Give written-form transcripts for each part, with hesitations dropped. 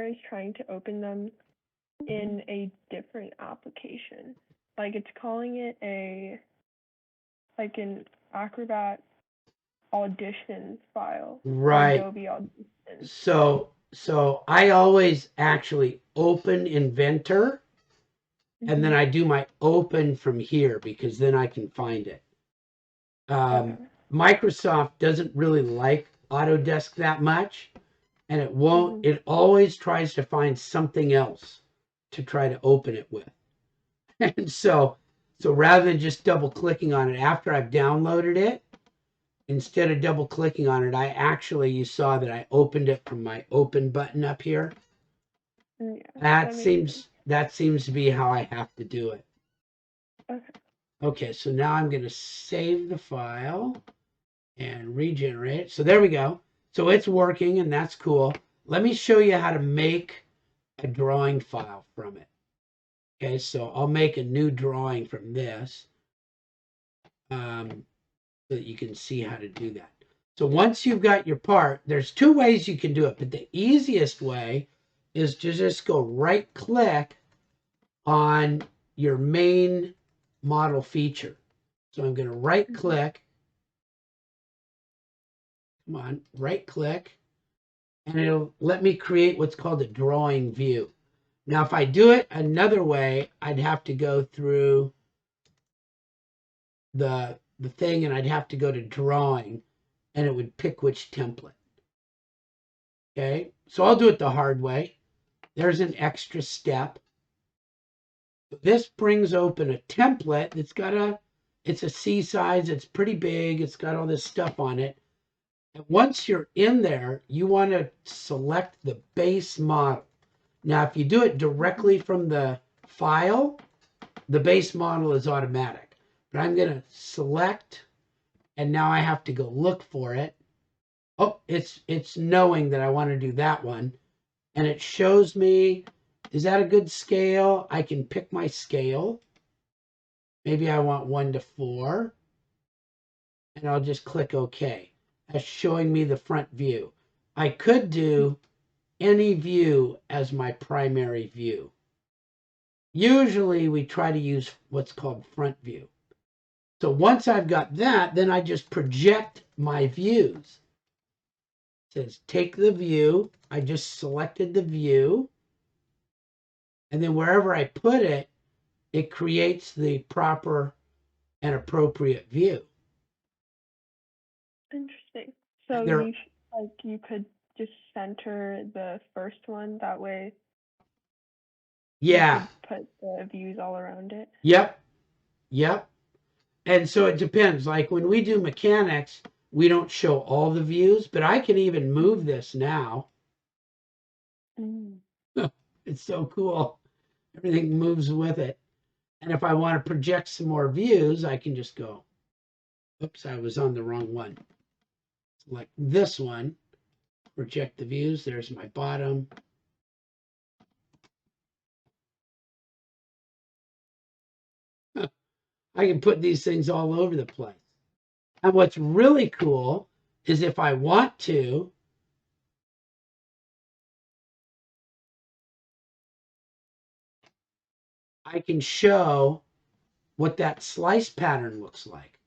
tries trying to open them in a different application. Like it's calling it like an Acrobat Audition file or Right. Adobe Audition. So I always actually open Inventor and then Mhm. I do my open from here because then I can find it. Okay. Microsoft doesn't really like Autodesk that much, and it won't. Mhm. It always tries to find something else to try to open it with. And so rather than just double clicking on it after I've downloaded it, instead of double clicking on it, I actually, you saw that I opened it from my open button up here. Yeah, That that makes sense. seems to be how I have to do it. Okay. Okay, so now I'm going to save the file and regenerate it. So there we go. So it's working and that's cool. Let me show you how to make a drawing file from it. Okay, so I'll make a new drawing from this so that you can see how to do that. So once you've got your part, there's two ways you can do it, but the easiest way is to just go right click on your main model feature. So I'm going to right Mhm. click, come on, right click, and it'll let me create what's called a drawing view. Now, if I do it another way, I'd have to go through the thing and I'd have to go to drawing and it would pick which template. Okay, so I'll do it the hard way. There's an extra step. This brings open a template that's got it's a C size, it's pretty big, it's got all this stuff on it. And once you're in there, you want to select the base model. Now, if you do it Mhm. directly from the file, the base model is automatic. But I'm going to select, and now I have to go look for it. Oh, it's knowing that I want to do that one. And it shows me, is that a good scale? I can pick my scale. Maybe I want 1:4. And I'll just click OK. That's showing me the front view. I could do any view as my primary view. Usually we try to use what's called front view. So once I've got that, then I just project my views. It says take the view. I just selected the view. And then wherever I put it, it creates the proper and appropriate view. Interesting. And So there, like you could just center the first one. That way you yeah, could put the views all around it. yep, yep. And so it depends. Like when we do mechanics, we don't show all the views, but I can even move Mhm. this now. Mm. It's so cool. Everything moves with it. And if I want to project some more views, I can just go, oops, I was on the wrong one. Select this one, project the views. There's my bottom. I can put these things all over the place. And what's really cool is if I want to, I can show what that slice pattern looks like.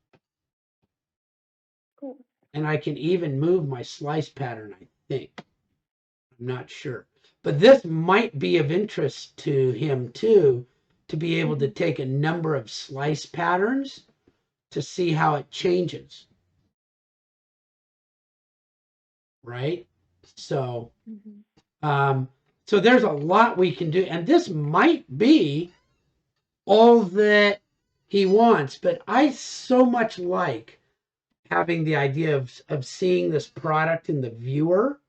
Cool. And I can even move my slice pattern, I think. I'm not sure. But this might be of interest to him too, to be able to Mhm. take a number of slice patterns to see how it changes, right? So, Mhm. um, so there's a lot we can do, and this might be all that he wants. But I so much like having the idea of seeing this product in the viewer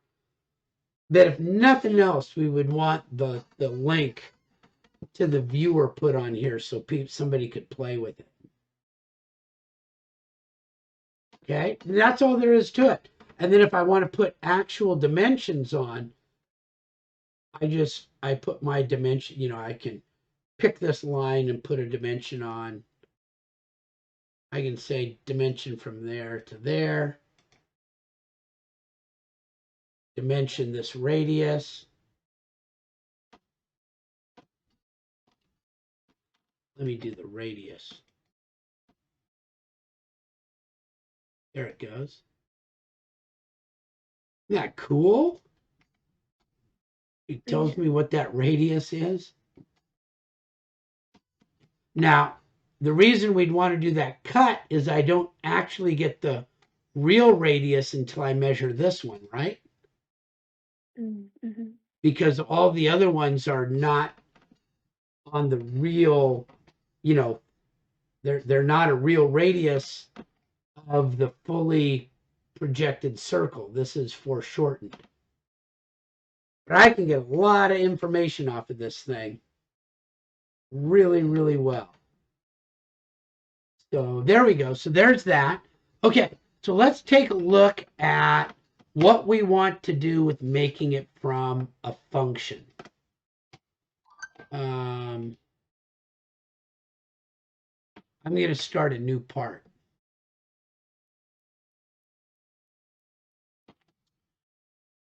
that if nothing else, we would want the link to the viewer put on here so somebody could play with it. Okay, and that's all there is to it. And then if I want to put actual dimensions on, I put my dimension. I can pick this line and put a dimension on. I can say dimension from there to there. Dimension this radius. Let me do the radius. There it goes. Isn't that cool? It tells me what that radius is. Now, the reason we'd want to do that cut is I don't actually get the real radius until I measure this one, right? Mm-hmm. Because all the other ones are not on the real, you know, they're not a real radius of the fully projected circle. This is foreshortened. But I can get a lot of information off of this thing really, really well. So there we go. So there's that. Okay, so let's take a look at what we want to do with making it from a function. I'm going to start a new part.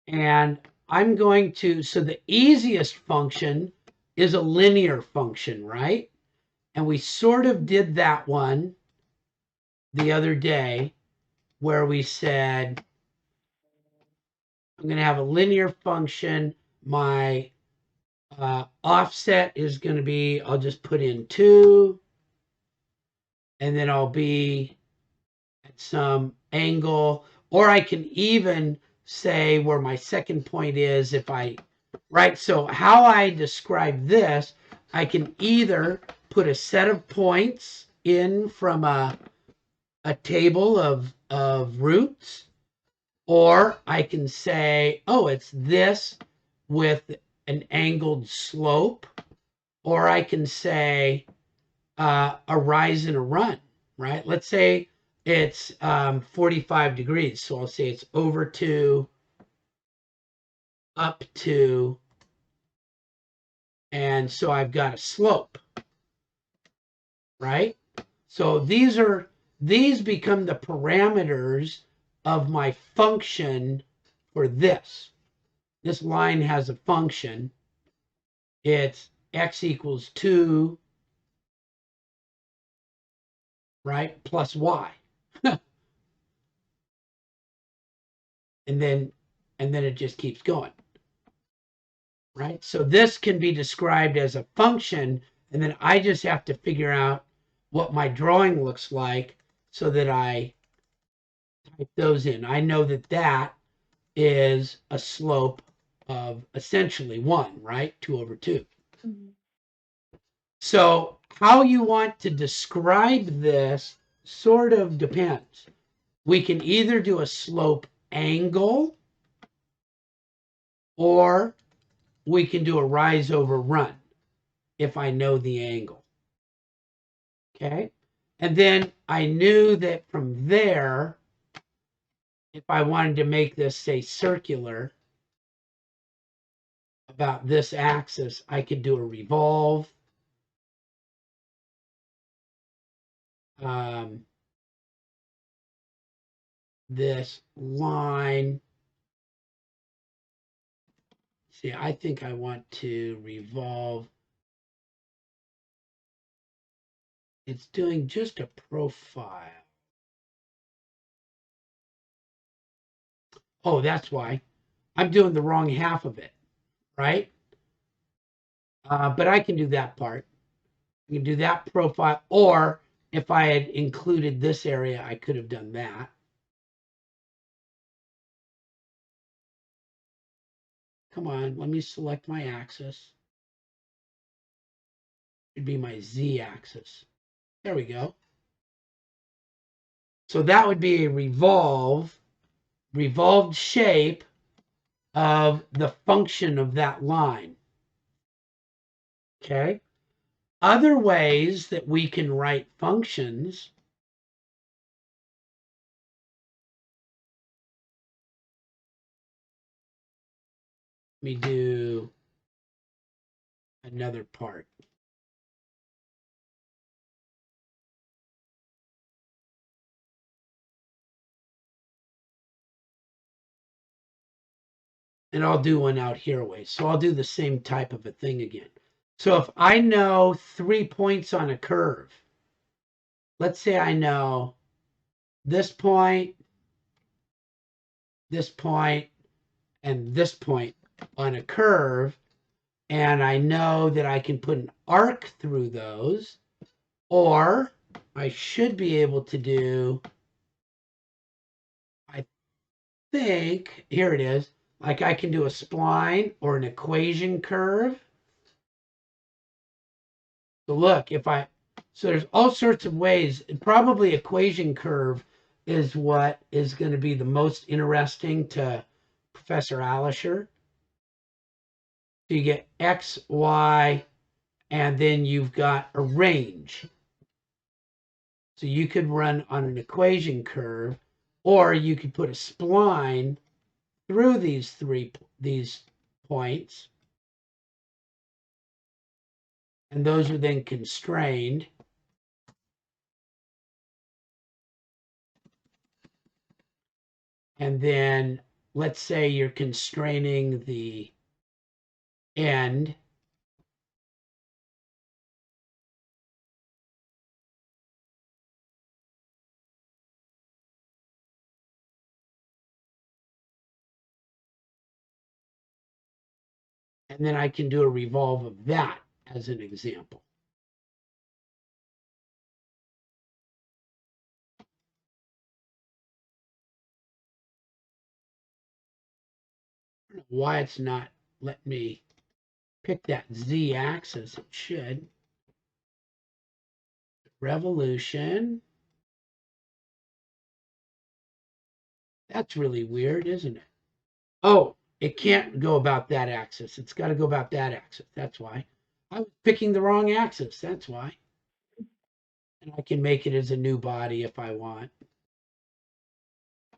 And I'm going to, so the easiest function is a linear function, right? And we sort of did that one the other day where we said, I'm going to have a linear function. My offset is going to be, I'll just put in 2, and then I'll be at some angle, or I can even say where my second point is if I, right? So how I describe this, I can either put a set of points in from a table of roots, or I can say, oh, it's this with an angled slope, or I can say a rise and a run, right? Let's say it's 45 degrees. So I'll say it's over 2, up 2, and so I've got a slope, right? So these become the parameters of my function for this. This line has a function. It's x equals 2, right, plus y. and then it just keeps going, right? So this can be described as a function, and then I just have to figure out what my drawing looks like so that I type those in. I know that that is a slope of essentially 1, right? 2 over 2. Mm-hmm. So how you want to describe this sort of depends. We can either do a slope angle, or we can do a rise over run if I know the angle. Okay. And then I knew that from there, if I wanted to make this, say, circular about this axis, I could do a revolve. This line. See, I think I want to revolve. It's doing just a profile. Oh, that's why. I'm doing the wrong half of it, right? But I can do that part. I can do that profile, or if I had included this area, I could have done that. Come on, let me select my axis. It'd be my z-axis. There we go. So that would be a revolved shape of the function of that line. Okay. Other ways that we can write functions. Let me do another part. And I'll do one out here away. So I'll do the same type of a thing again. So if I know 3 points on a curve, let's say I know this point, and this point on a curve, and I know that I can put an arc through those, or I should be able to do, I think, here it is, like I can do a spline or an equation curve. So look, so there's all sorts of ways. Probably equation curve is what is going to be the most interesting to Professor Alisher. So you get X, Y, and then you've got a range. So you could run on an equation curve, or you could put a spline through these points, and those are then constrained. And then let's say you're constraining the end. And then I can do a revolve of that as an example. I don't know why it's not letting me pick that Z axis. It should. Revolution. That's really weird, isn't it? Oh, it can't go about that axis. It's got to go about that axis. That's why. I was picking the wrong axis. That's why. And I can make it as a new body if I want.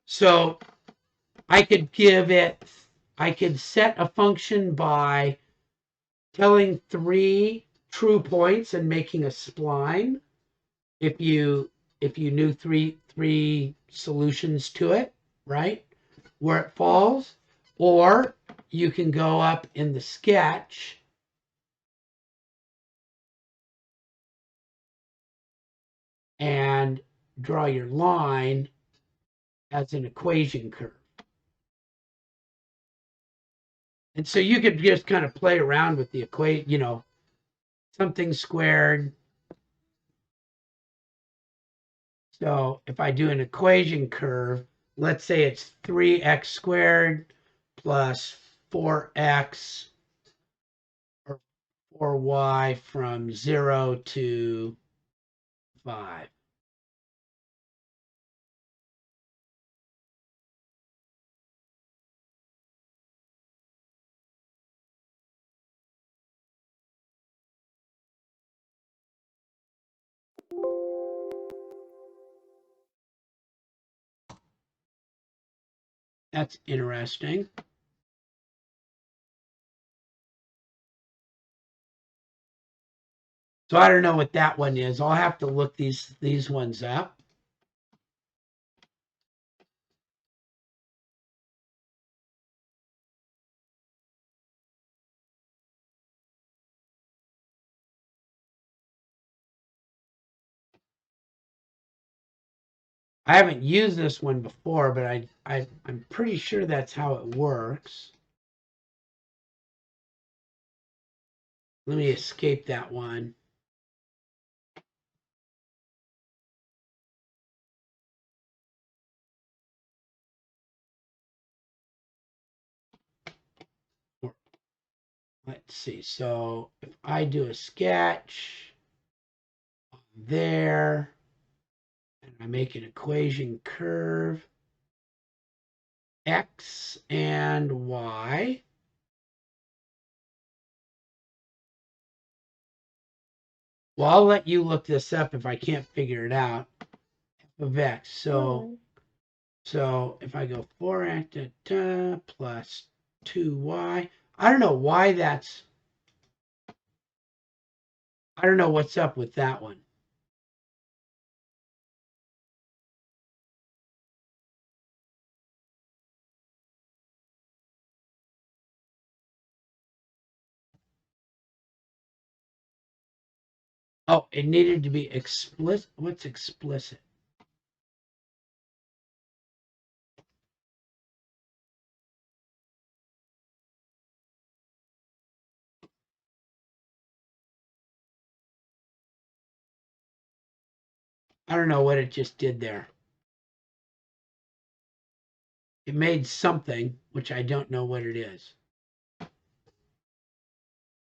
So I could set a function by telling 3 true points and making a spline. If you knew three solutions to it, right? Where it falls, or you can go up in the sketch and draw your line as an equation curve. And so you could just kind of play around with the equation, something squared. So if I do an equation curve, let's say it's 3x squared plus 4x or 4y from 0 to 5. That's interesting. So I don't know what that one is. I'll have to look these ones up. I haven't used this one before, but I'm pretty sure that's how it works. Let me escape that one. Let's see. So if I do a sketch there, and I make an equation curve, X and Y. Well, I'll let you look this up if I can't figure it out. Of X. So if I go 4x plus 2y, I don't know why that's, I don't know what's up with that one. Oh, it needed to be explicit. What's explicit? I don't know what it just did there. It made something, which I don't know what it is.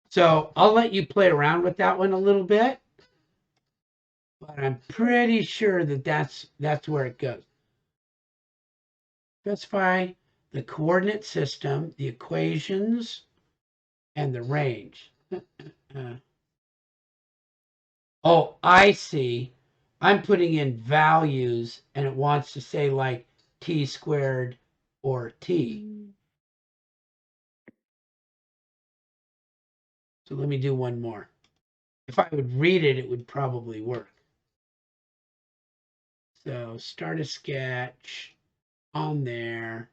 So I'll let you play around with that one a little bit, but I'm pretty sure that that's where it goes. Specify the coordinate system, the equations, and the range. Oh, I see. I'm putting in values, and it wants to say like t squared or t. So let me do one more. If I would read it, it would probably work. So start a sketch on there,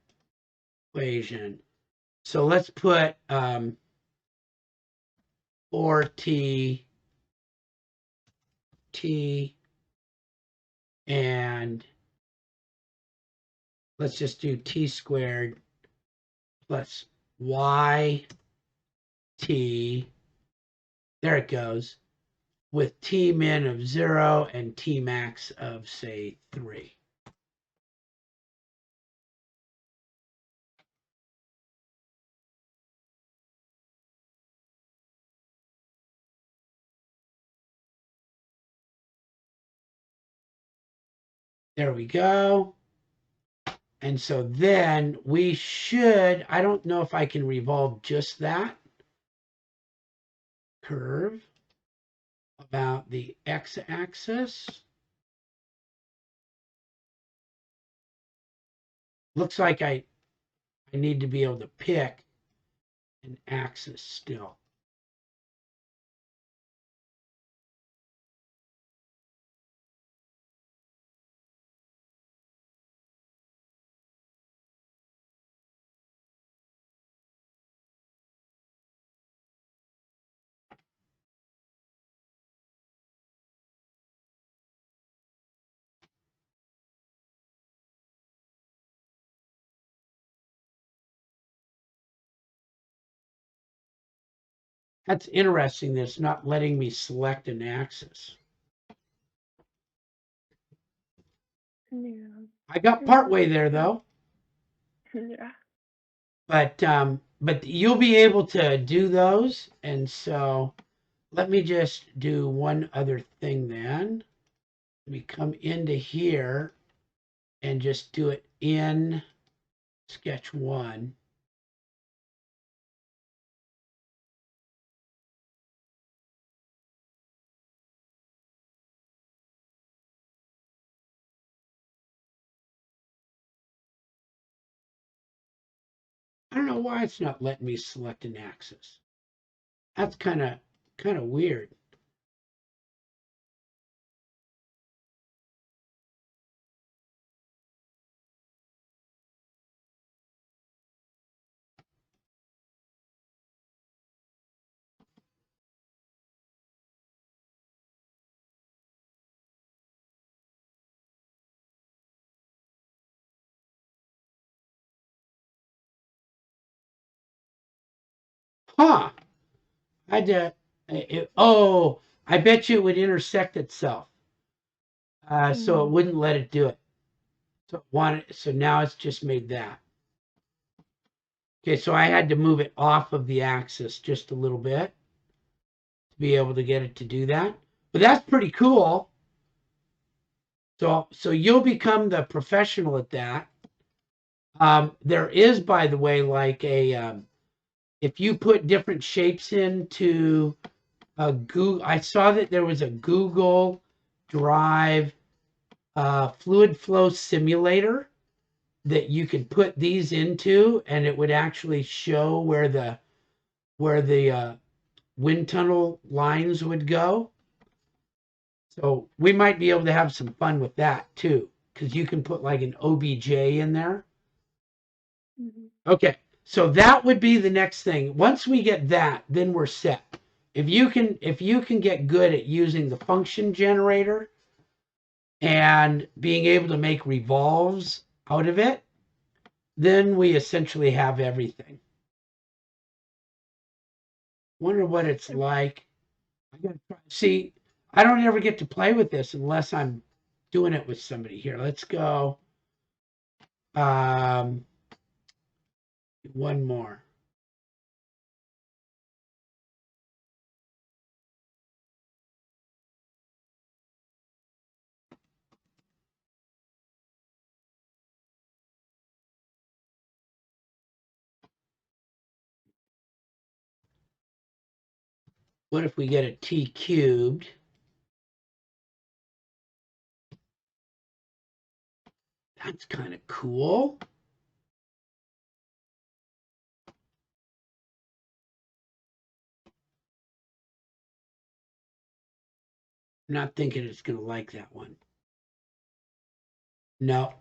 equation. So let's put 4t, t, and let's just do t squared plus y t. There it goes. With t min of 0 and t max of, say, 3. There we go. And so then we should, I don't know if I can revolve just that curve about the x-axis. Looks like I need to be able to pick an axis still. That's interesting that it's not letting me select an axis. Yeah. I got partway there though. Yeah. But you'll be able to do those. And so let me just do one other thing then. Let me come into here and just do it in sketch 1. I don't know why it's not letting me select an axis. That's kind of weird. Huh. Oh, I bet you it would intersect itself. So it wouldn't let it do it. So now it's just made that. Okay, so I had to move it off of the axis just a little bit to be able to get it to do that. But that's pretty cool. So you'll become the professional at that. There is, by the way, like if you put different shapes into a Google, I saw that there was a Google Drive fluid flow simulator that you could put these into, and it would actually show where the wind tunnel lines would go. So we might be able to have some fun with that too, because you can put like an OBJ in there. Okay, so that would be the next thing. Once we get that, then we're set. if you can get good at using the function generator and being able to make revolves out of it, then we essentially have everything. Wonder what it's like. I gotta try. See, I don't ever get to play with this unless I'm doing it with somebody. Here, let's go. Um, one more. What if we get a t cubed? That's kind of cool. I'm not thinking it's going to like that one. No,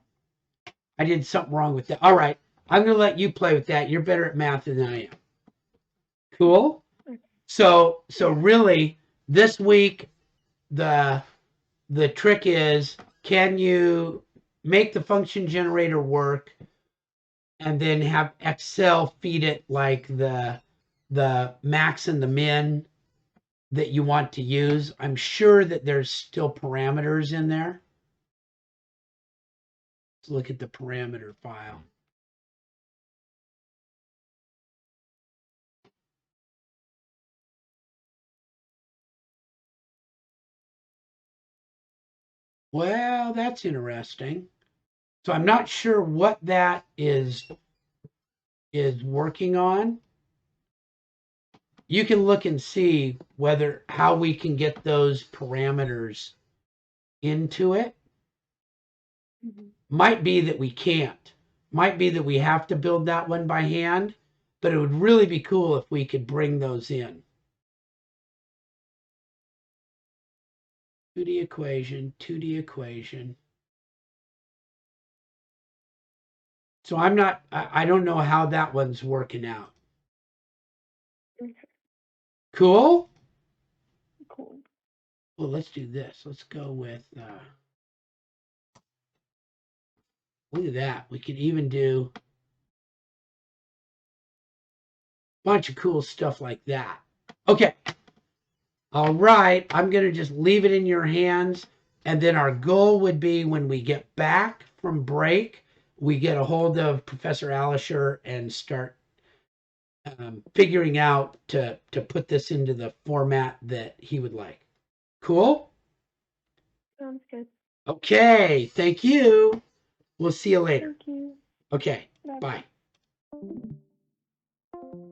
I did something wrong with that. All right, I'm going to let you play with that. You're better at math than I am. Cool. So really, this week the trick is, can you make the function generator work and then have Excel feed it like the max and the min that you want to use? I'm sure that there's still parameters in there. Let's look at the parameter file. Well, that's interesting. So I'm not sure what that is working on. You can look and see how we can get those parameters into it. Mm-hmm. Might be that we can't. Might be that we have to build that one by hand, but it would really be cool if we could bring those in. 2D equation, 2D equation. So I don't know how that one's working out. Okay. Cool? Cool. Well, let's do this. Let's go with, look at that. We could even do a bunch of cool stuff like that. Okay. All right. I'm going to just leave it in your hands. And then our goal would be, when we get back from break, we get a hold of Professor Alisher and start figuring out to put this into the format that he would like. Cool? Sounds good. Okay. Thank you. We'll see you later. Thank you. Okay. Bye. Bye.